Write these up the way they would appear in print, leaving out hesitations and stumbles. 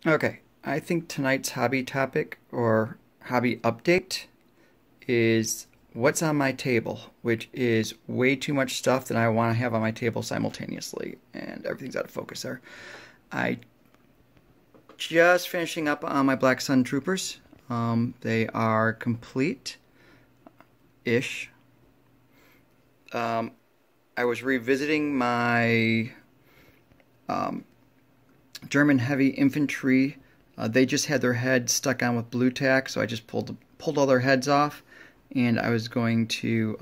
Okay, I think tonight's hobby topic or hobby update is what's on my table, which is way too much stuff that I want to have on my table simultaneously, and everything's out of focus there. I just finishing up on my Black Sun Troopers. They are complete-ish. I was revisiting my German heavy infantry. They just had their heads stuck on with blue tack, so I just pulled all their heads off, and I was going to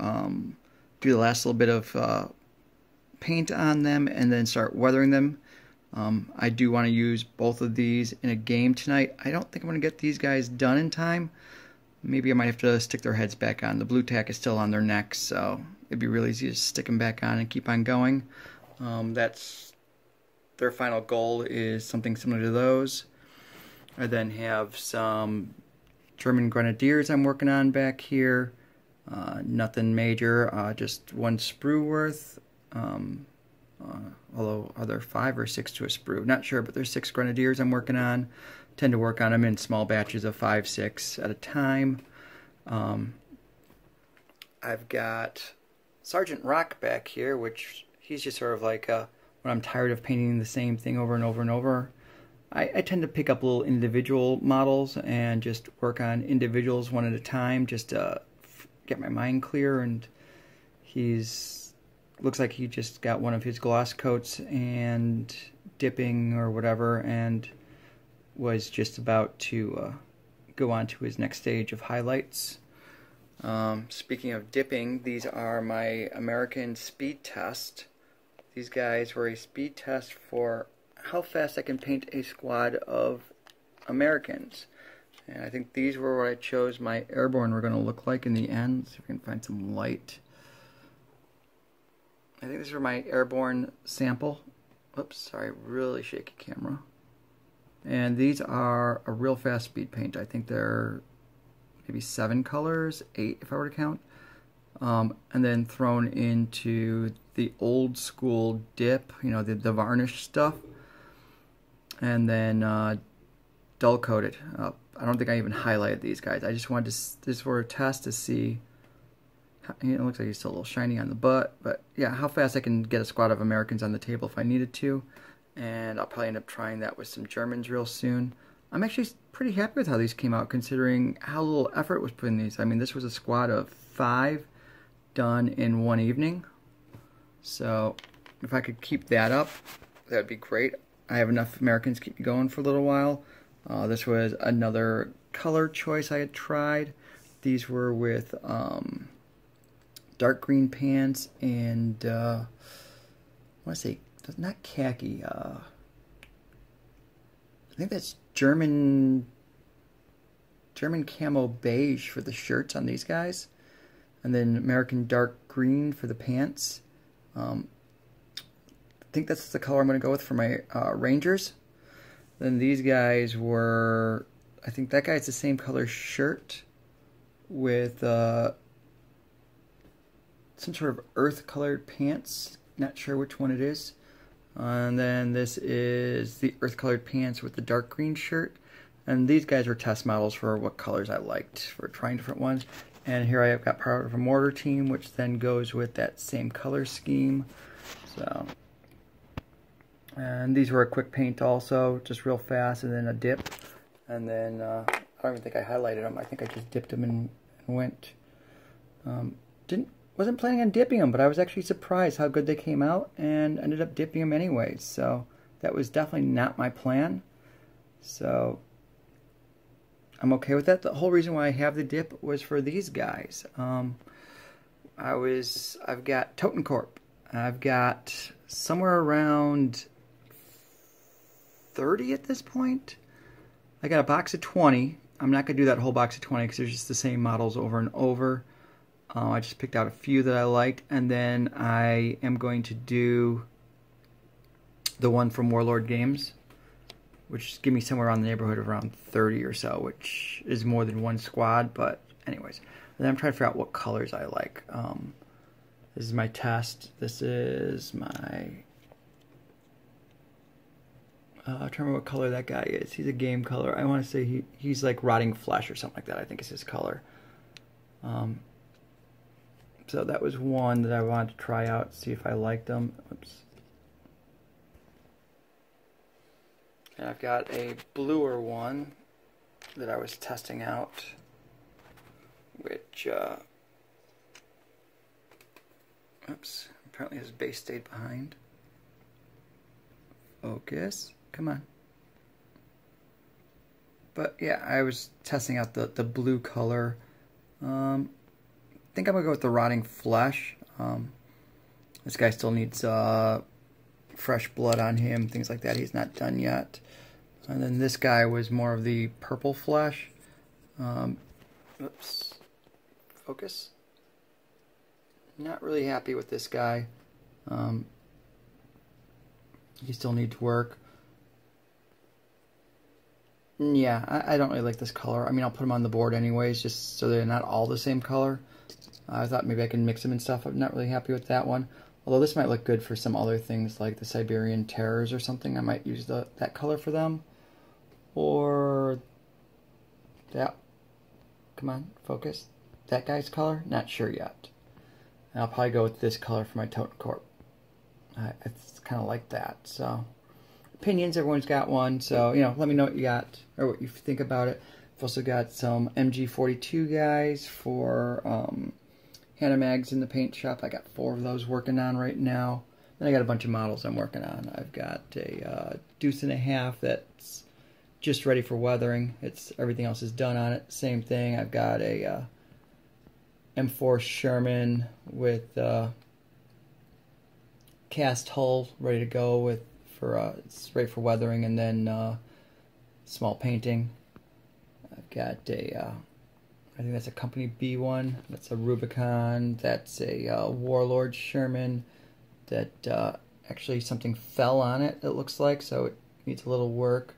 do the last little bit of paint on them and then start weathering them. I do want to use both of these in a game tonight. I don't think I'm going to get these guys done in time. Maybe I might have to stick their heads back on. The blue tack is still on their necks, so it'd be really easy to stick them back on and keep on going. That's their final goal, is something similar to those. I then have some German Grenadiers I'm working on back here. Nothing major, just one sprue worth. Although are there 5 or 6 to a sprue? Not sure, but there's 6 Grenadiers I'm working on. Tend to work on them in small batches of 5, 6 at a time. I've got Sergeant Rock back here, which he's just sort of like when I'm tired of painting the same thing over and over and over. I tend to pick up little individual models and just work on individuals one at a time, just to get my mind clear. And looks like he just got one of his gloss coats and dipping or whatever, and was just about to go on to his next stage of highlights. Speaking of dipping, these are my American speed test. These guys were a speed test for how fast I can paint a squad of Americans. And I think these were what I chose my airborne were going to look like in the end. See if we can find some light. I think these were my airborne sample. Oops, sorry, really shaky camera. And these are a real fast speed paint. I think they're maybe 7 colors, 8 if I were to count. And then thrown into the old school dip, you know, the varnish stuff. And then dull coated. I don't think I even highlighted these guys. I just wanted this for a test to see. It looks like he's still a little shiny on the butt, but yeah, how fast I can get a squad of Americans on the table if I needed to. And I'll probably end up trying that with some Germans real soon. I'm actually pretty happy with how these came out, considering how little effort was put in these. I mean, this was a squad of 5 done in one evening. So if I could keep that up, that'd be great. I have enough Americans to keep me going for a little while. This was another color choice I had tried. These were with dark green pants and I want to say, not khaki. I think that's German camo beige for the shirts on these guys, and then American dark green for the pants. I think that's the color I'm going to go with for my Rangers. Then these guys were, I think that guy's the same color shirt with some sort of earth colored pants. Not sure which one it is. And then this is the earth colored pants with the dark green shirt. And these guys were test models for what colors I liked for trying different ones. And here I have got part of a mortar team, which then goes with that same color scheme. So, and these were a quick paint also, just real fast, and then a dip. And then I don't even think I highlighted them. I think I just dipped them and went. Wasn't planning on dipping them, but I was actually surprised how good they came out, and ended up dipping them anyways. So that was definitely not my plan. So I'm okay with that. The whole reason why I have the dip was for these guys. I've got Totenkorb. I've got somewhere around 30 at this point. I got a box of 20. I'm not going to do that whole box of 20 because they're just the same models over and over. I just picked out a few that I liked, and then I am going to do the one from Warlord Games, which give me somewhere around the neighborhood of around 30 or so, which is more than one squad, but anyways. And then I'm trying to figure out what colors I like. This is my test. This is my I'm trying to remember what color that guy is. He's a game color. I want to say he's like rotting flesh or something like that. I think is his color. So that was one that I wanted to try out, see if I liked them. Oops. And I've got a bluer one that I was testing out, which, oops, apparently his base stayed behind. Focus, come on. But yeah, I was testing out the blue color. I think I'm gonna go with the rotting flesh. This guy still needs fresh blood on him, things like that. He's not done yet. And then this guy was more of the purple flesh. Oops. Focus. Not really happy with this guy. He still needs work. Yeah, I don't really like this color. I mean, I'll put them on the board anyways, just so they're not all the same color. I thought maybe I can mix them and stuff. I'm not really happy with that one. Although this might look good for some other things like the Siberian Terrors or something. I might use that color for them. Or that. Come on, focus. That guy's color? Not sure yet. And I'll probably go with this color for my Totem Corp. It's kind of like that. So, opinions, everyone's got one. So, you know, let me know what you got or what you think about it. I've also got some MG42 guys for Hannah Mags in the paint shop. I got 4 of those working on right now. Then I got a bunch of models I'm working on. I've got a deuce and a half that's just ready for weathering. Everything else is done on it. Same thing. I've got a M4 Sherman with cast hull ready to go it's ready for weathering, and then small painting. I've got I think that's a Company B one. That's a Rubicon. That's a Warlord Sherman that actually something fell on it, it looks like, so it needs a little work.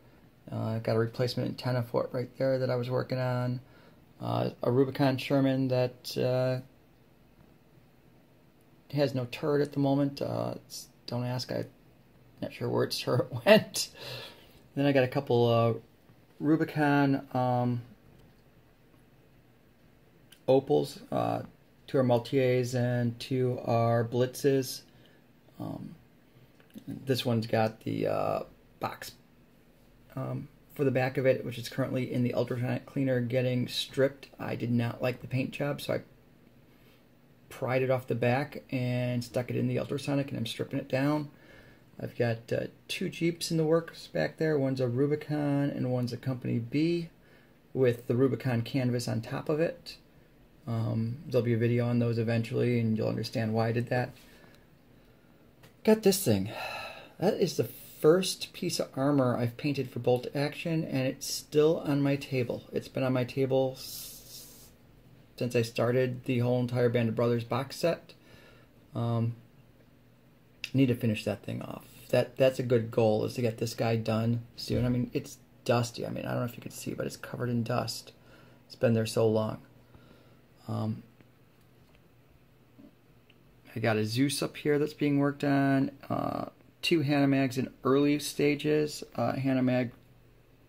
I've got a replacement antenna for it right there that I was working on. A Rubicon Sherman that has no turret at the moment. Don't ask, I'm not sure where its turret went. Then I got a couple Rubicon Opals, 2 are Maltiers and 2 are Blitzes. This one's got the box for the back of it, which is currently in the ultrasonic cleaner getting stripped. I did not like the paint job, so I pried it off the back and stuck it in the ultrasonic, and I'm stripping it down. I've got 2 Jeeps in the works back there. One's a Rubicon and one's a Company B with the Rubicon canvas on top of it. There'll be a video on those eventually, and you'll understand why I did that. Got this thing. That is the first piece of armor I've painted for bolt action, and it's still on my table. It's been on my table since I started the whole entire Band of Brothers box set. Need to finish that thing off. That's a good goal, is to get this guy done soon. I mean, it's dusty. I mean, I don't know if you can see, but it's covered in dust. It's been there so long. I got a Zeus up here that's being worked on. 2 Hannah Mags in early stages. Hannah Mag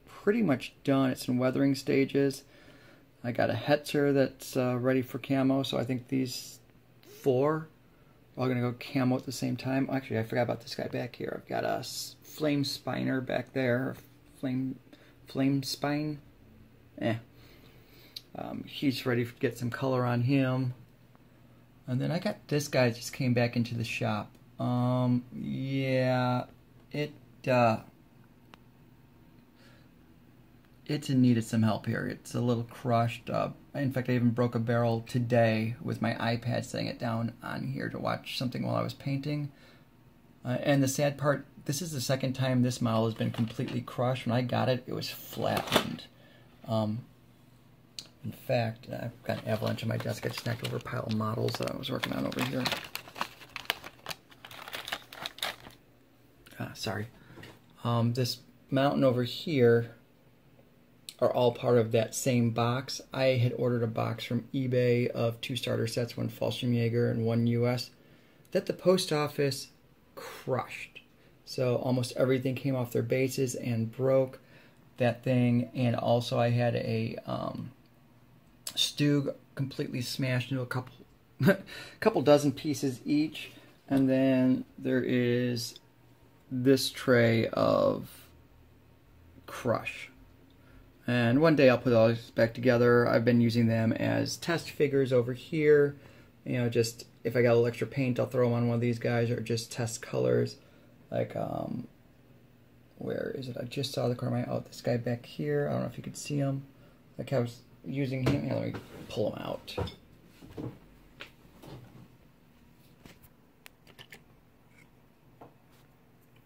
pretty much done. It's in weathering stages. I got a Hetzer that's ready for camo, so I think these 4 are all going to go camo at the same time. Actually, I forgot about this guy back here. I've got a Flame Spiner back there. Flame Spine. He's ready to get some color on him. And then I got this guy that just came back into the shop. Yeah, it's in need of some help here. It's a little crushed. In fact, I even broke a barrel today with my iPad, setting it down on here to watch something while I was painting. And the sad part, this is the second time this model has been completely crushed. When I got it, it was flattened. In fact, I've got an avalanche on my desk. I just knocked over a pile of models that I was working on over here. Sorry. This mountain over here are all part of that same box. I had ordered a box from eBay of 2 starter sets, 1 Fallschirmjäger and 1 US, that the post office crushed. So almost everything came off their bases and broke that thing. And also I had a Stug completely smashed into a couple dozen pieces each. And then there is this tray of Crush. And one day I'll put all these back together. I've been using them as test figures over here. You know, just if I got a little extra paint, I'll throw them on one of these guys, or just test colors. Like, where is it? I just saw the corner of my, oh, this guy back here. I don't know if you could see him. Like I was using him. Here, let me pull him out.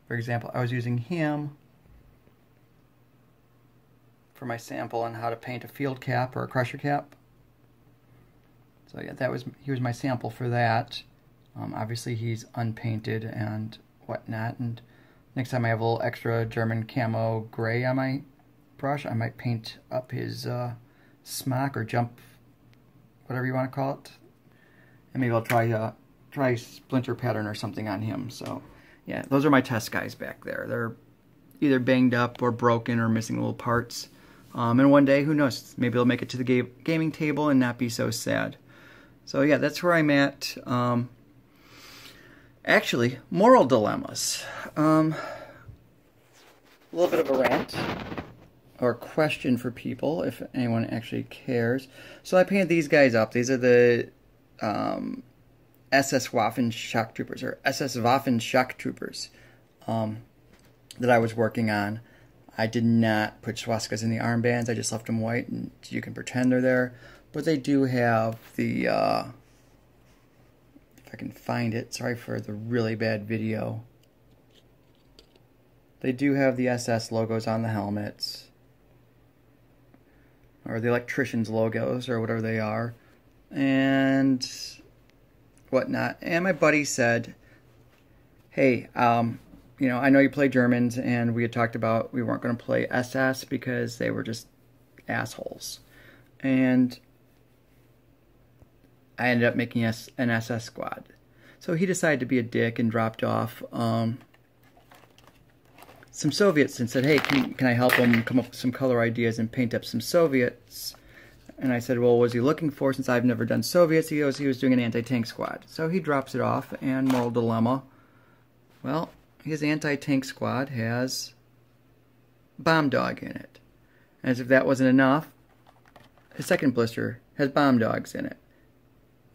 For example, I was using him for my sample on how to paint a field cap or a crusher cap. So yeah, he was my sample for that. Obviously he's unpainted and whatnot, and next time I have a little extra German camo gray on my brush, I might paint up his smock or jump, whatever you want to call it, and maybe I'll try splinter pattern or something on him. So yeah, those are my test guys back there. They're either banged up or broken or missing little parts. And one day, who knows, maybe they'll make it to the gaming table and not be so sad. So yeah, that's where I'm at. Actually, moral dilemmas. A little bit of a rant or question for people, if anyone actually cares. So I painted these guys up. These are the SS Waffen shock troopers, or SS Waffen shock troopers, that I was working on. I did not put swastikas in the armbands. I just left them white, and you can pretend they're there. But they do have the, if I can find it, sorry for the really bad video. They do have the SS logos on the helmets, or the electrician's logos, or whatever they are, and whatnot. And my buddy said, hey, you know, I know you play Germans, and we had talked about we weren't going to play SS because they were just assholes. And I ended up making an SS squad. So he decided to be a dick and dropped off some Soviets and said, hey, can I help him come up with some color ideas and paint up some Soviets? And I said, well, what was he looking for, since I've never done Soviets? He goes, he was doing an anti-tank squad. So he drops it off, and moral dilemma. Well, his anti-tank squad has Bomb Dog in it. As if that wasn't enough, his second blister has Bomb Dogs in it.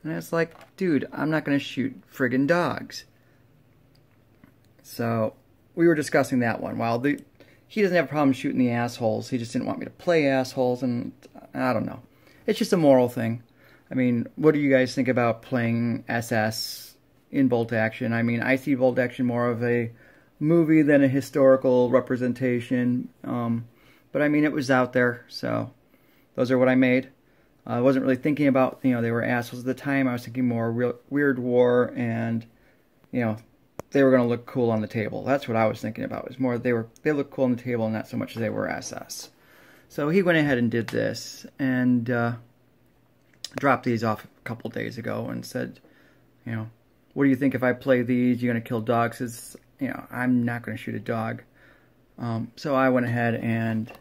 And it's like, dude, I'm not going to shoot friggin' dogs. So we were discussing that one. While he doesn't have a problem shooting the assholes, he just didn't want me to play assholes, and I don't know. It's just a moral thing. I mean, what do you guys think about playing SS in bolt action? I mean, I see bolt action more of a movie than a historical representation. But I mean, it was out there, so those are what I made. I wasn't really thinking about, you know, they were assholes at the time. I was thinking more real weird war, and, you know, they were going to look cool on the table. That's what I was thinking about. It was more they looked cool on the table, and not so much as they were SS. So he went ahead and did this, and dropped these off a couple days ago and said, you know, what do you think if I play these? You're going to kill dogs? It's, you know, I'm not going to shoot a dog. So I went ahead and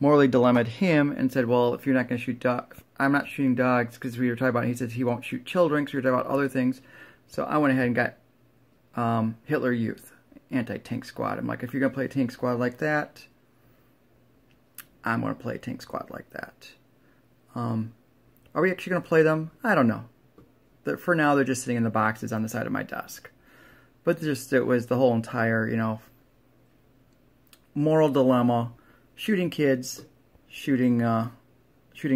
morally dilemmaed him and said, well, if you're not going to shoot dogs, I'm not shooting dogs, because we were talking about, he said he won't shoot children, because we were talking about other things. So I went ahead and got Hitler Youth, anti-tank squad. I'm like, if you're going to play a tank squad like that, I'm going to play a tank squad like that. Are we actually going to play them? I don't know. For now, they're just sitting in the boxes on the side of my desk. But just, it was the whole entire, you know, moral dilemma. Shooting kids, shooting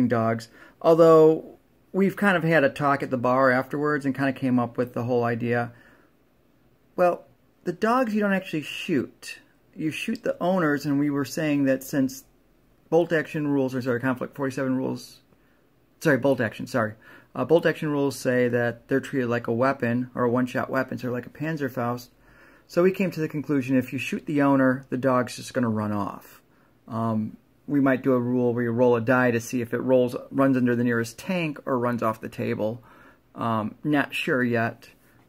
dogs. Although, we've kind of had a talk at the bar afterwards and kind of came up with the whole idea. Well, the dogs you don't actually shoot. You shoot the owners, and we were saying that since bolt action rules, or sorry, Konflikt 47 rules, sorry, bolt action, sorry. Bolt action rules say that they're treated like a weapon, or a one-shot weapon, so like a Panzerfaust. So we came to the conclusion, if you shoot the owner, the dog's just going to run off. We might do a rule where you roll a die to see if it runs under the nearest tank or runs off the table. Not sure yet,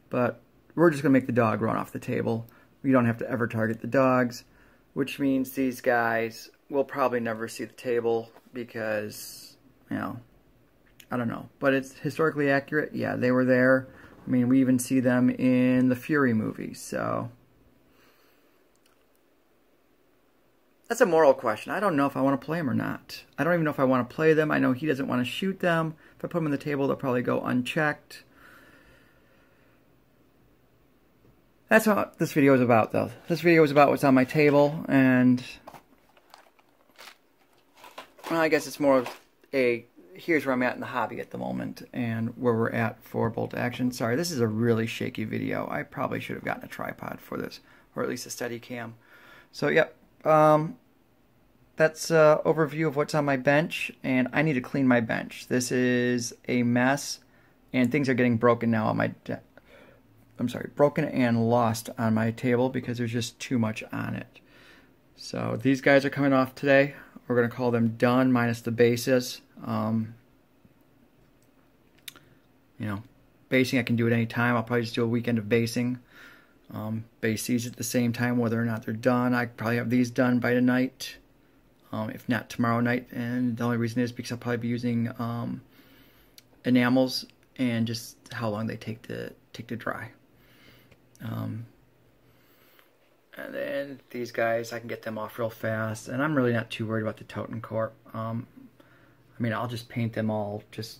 but we're just going to make the dog run off the table. We don't have to ever target the dogs, which means these guys will probably never see the table because, you know, I don't know. But it's historically accurate. Yeah, they were there. I mean, we even see them in the Fury movie, so... That's a moral question. I don't know if I want to play them or not. I don't even know if I want to play them. I know he doesn't want to shoot them. If I put them on the table, they'll probably go unchecked. That's what this video is about, though. This video is about what's on my table, and... well, I guess it's more of a... here's where I'm at in the hobby at the moment, and where we're at for bolt action. Sorry, this is a really shaky video. I probably should have gotten a tripod for this, or at least a steady cam. So, yep. That's an overview of what's on my bench, and I need to clean my bench. This is a mess, and things are getting broken now on my... broken and lost on my table because there's just too much on it. So these guys are coming off today. We're going to call them done minus the bases. You know, basing I can do at any time. I'll probably just do a weekend of basing. Base these at the same time, whether or not they're done. I probably have these done by tonight, if not tomorrow night. And the only reason is because I'll probably be using enamels and just how long they take to dry. And then these guys, I can get them off real fast, and I'm really not too worried about the Totem Corp. I mean, I'll just paint them all just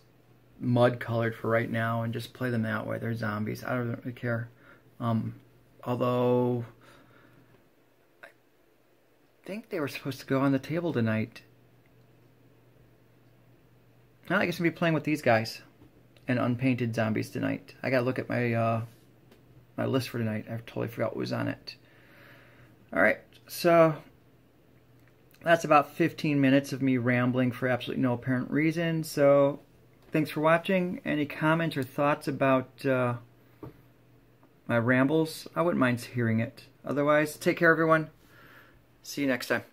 mud colored for right now and just play them that way. They're zombies. I don't really care. Although I think they were supposed to go on the table tonight. Well, I guess I'll be playing with these guys and unpainted zombies tonight. I gotta look at my my list for tonight. I totally forgot what was on it. Alright, so that's about 15 minutes of me rambling for absolutely no apparent reason. So thanks for watching. Any comments or thoughts about my rambles? I wouldn't mind hearing it. Otherwise, take care everyone. See you next time.